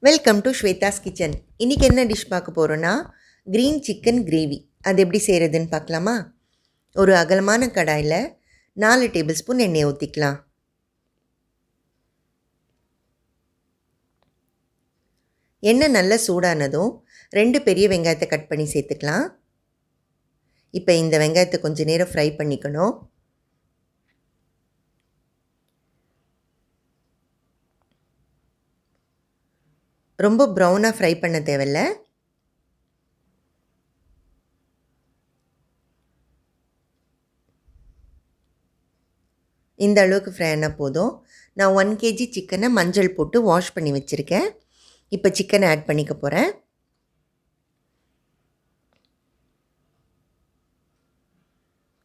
Welcome to Swetha's kitchen. இன்றைக்கி என்ன dish பார்க்க போகிறோன்னா க்ரீன் சிக்கன் கிரேவி. அது எப்படி செய்கிறதுன்னு பார்க்கலாமா? ஒரு அகலமான கடாயில் 4 டேபிள் ஸ்பூன் எண்ணெய் ஊற்றிக்கலாம். எண்ணெய் நல்லா சூடானதும் 2 பெரிய வெங்காயத்தை கட் பண்ணி சேர்த்துக்கலாம். இப்போ இந்த வெங்காயத்தை கொஞ்சம் நேரம் ஃப்ரை பண்ணிக்கணும். ரொம்ப ப்ரௌனாக ஃப்ரை பண்ண தேவையில்ல. இந்த அளவுக்கு ஃப்ரை ஆனால் போதும். நான் 1 kg சிக்கனை மஞ்சள் போட்டு வாஷ் பண்ணி வச்சுருக்கேன். இப்போ சிக்கனை ஆட் பண்ணிக்க போகிறேன்.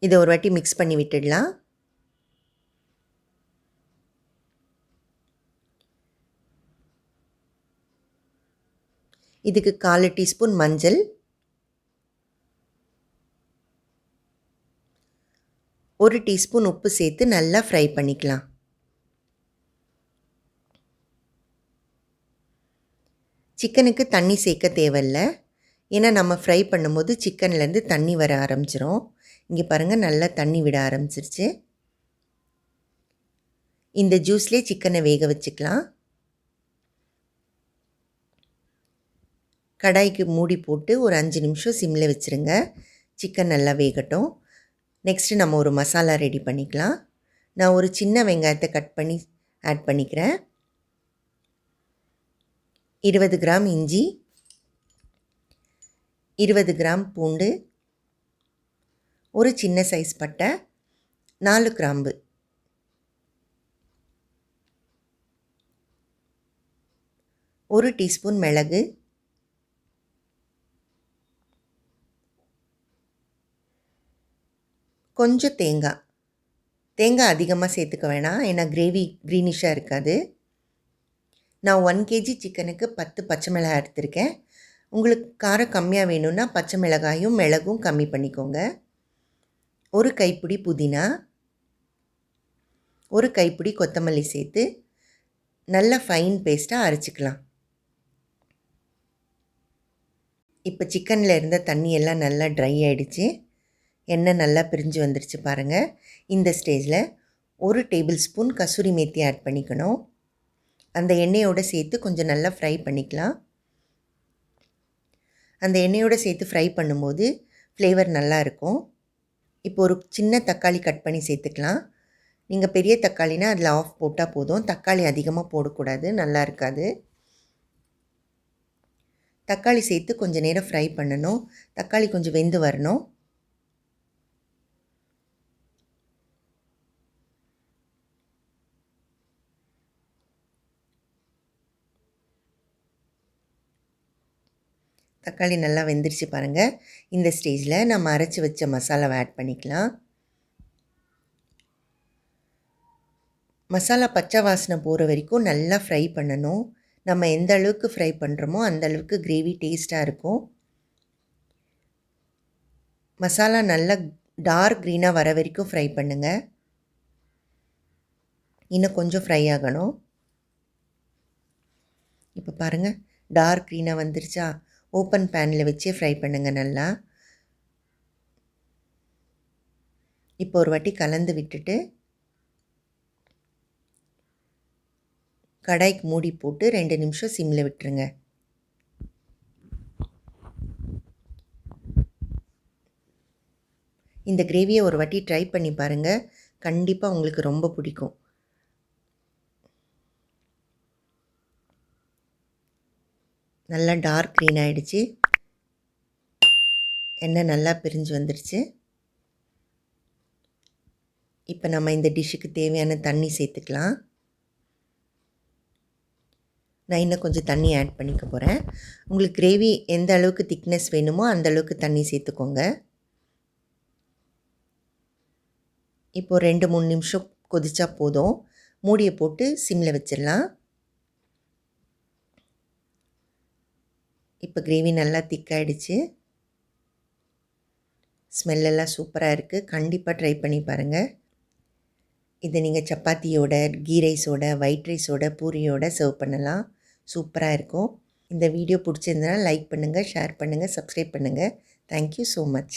இதை ஒரு வாட்டி மிக்ஸ் பண்ணி விட்டுடலாம். இதுக்கு 1/4 டீஸ்பூன் மஞ்சள், 1 டீஸ்பூன் உப்பு சேர்த்து நல்லா ஃப்ரை பண்ணிக்கலாம். சிக்கனுக்கு தண்ணி சேர்க்க தேவையில்லை. ஏன்னா நம்ம ஃப்ரை பண்ணும்போது சிக்கன்லேருந்து தண்ணி வர ஆரம்பிச்சிரும். இங்கே பாருங்கள், நல்லா தண்ணி விட ஆரம்பிச்சிருச்சு. இந்த ஜூஸ்லேயே சிக்கனை வேக வச்சுக்கலாம். கடாய்க்கு மூடி போட்டு ஒரு 5 நிமிஷம் சிம்மில் வச்சுருங்க. சிக்கன் நல்லா வேகட்டும். நெக்ஸ்ட்டு நம்ம ஒரு மசாலா ரெடி பண்ணிக்கலாம். நான் ஒரு சின்ன வெங்காயத்தை கட் பண்ணி ஆட் பண்ணிக்கிறேன். 20 கிராம் இஞ்சி, 20 கிராம் பூண்டு, ஒரு சின்ன சைஸ் பட்டை, 4 கிராம்பு, ஒரு டீஸ்பூன் மிளகு, கொஞ்சம் தேங்காய் அதிகமாக சேர்த்துக்க வேணாம். ஏன்னா கிரேவி க்ரீனிஷாக இருக்காது. நான் 1 kg சிக்கனுக்கு 10 பச்சை மிளகாய் எடுத்திருக்கேன். உங்களுக்கு காரம் கம்மியாக வேணும்னா பச்சை மிளகாயும் மிளகும் கம்மி பண்ணிக்கோங்க. ஒரு கைப்பிடி புதினா, ஒரு கைப்பிடி கொத்தமல்லி சேர்த்து நல்லா ஃபைன் பேஸ்ட்டாக அரைச்சிக்கலாம். இப்போ சிக்கனில் இருந்த தண்ணி எல்லாம் நல்லா ட்ரை ஆகிடுச்சு. எண்ணெய் நல்லா பிரிஞ்சு வந்துடுச்சு பாருங்கள். இந்த ஸ்டேஜில் 1 table spoon kasuri methi add பண்ணிக்கணும். அந்த எண்ணெயோடு சேர்த்து கொஞ்சம் நல்லா ஃப்ரை பண்ணிக்கலாம். அந்த எண்ணெயோடு சேர்த்து ஃப்ரை பண்ணும்போது ஃப்ளேவர் நல்லாயிருக்கும். இப்போ ஒரு சின்ன தக்காளி கட் பண்ணி சேர்த்துக்கலாம். நீங்கள் பெரிய தக்காளினா அதில் ஆஃப் போட்டால் போதும். தக்காளி அதிகமாக போடக்கூடாது, நல்லா இருக்காது. தக்காளி சேர்த்து கொஞ்சம் நேரம் ஃப்ரை பண்ணணும். தக்காளி கொஞ்சம் வெந்து வரணும். தக்காளி நல்லா வெந்துருச்சு பாருங்கள். இந்த ஸ்டேஜில் நம்ம அரைச்சி வச்ச மசாலாவை ஆட் பண்ணிக்கலாம். மசாலா பச்சை வாசனை போகிற வரைக்கும் நல்லா ஃப்ரை பண்ணணும். நம்ம எந்த அளவுக்கு ஃப்ரை பண்ணுறோமோ அந்த அளவுக்கு கிரேவி டேஸ்ட்டாக இருக்கும். மசாலா நல்லா டார்க் க்ரீனாக வர வரைக்கும் ஃப்ரை பண்ணுங்கள். இன்னும் கொஞ்சம் ஃப்ரை ஆகணும். இப்போ பாருங்கள், டார்க் க்ரீனாக வந்துருச்சா? ஓப்பன் பேனில் வச்சே ஃப்ரை பண்ணுங்கள் நல்லா. இப்போ ஒரு வாட்டி கலந்து விட்டுட்டு கடாய்க்கு மூடி போட்டு 2 நிமிஷம் சிம்மில் விட்டுருங்க. இந்த கிரேவியை ஒரு வாட்டி ட்ரை பண்ணி பாருங்கள். கண்டிப்பாக உங்களுக்கு ரொம்ப பிடிக்கும். நல்லா டார்க் க்ரீன் ஆகிடுச்சு. எண்ணெய் நல்லா பிரிஞ்சு வந்துடுச்சு. இப்போ நம்ம இந்த டிஷ்ஷுக்கு தேவையான தண்ணி சேர்த்துக்கலாம். நான் இன்னும் கொஞ்சம் தண்ணி ஆட் பண்ணிக்க போகிறேன். உங்களுக்கு கிரேவி எந்த அளவுக்கு திக்னஸ் வேணுமோ அந்த அளவுக்கு தண்ணி சேர்த்துக்கோங்க. இப்போது 2-3 நிமிஷம் கொதிச்சா போதும். மூடியை போட்டு சிம்மில் வச்சிடலாம். இப்போ கிரேவி நல்லா திக்காயிடுச்சு. ஸ்மெல்லெல்லாம் சூப்பராக இருக்குது. கண்டிப்பாக ட்ரை பண்ணி பாருங்கள். இதை நீங்கள் சப்பாத்தியோட, கீ ரைஸோட, ஒயிட் ரைஸோட, பூரியோட சர்வ் பண்ணலாம். சூப்பராக இருக்கும். இந்த வீடியோ பிடிச்சிருந்தனா லைக் பண்ணுங்கள், ஷேர் பண்ணுங்கள், சப்ஸ்கிரைப் பண்ணுங்கள். Thank you so much.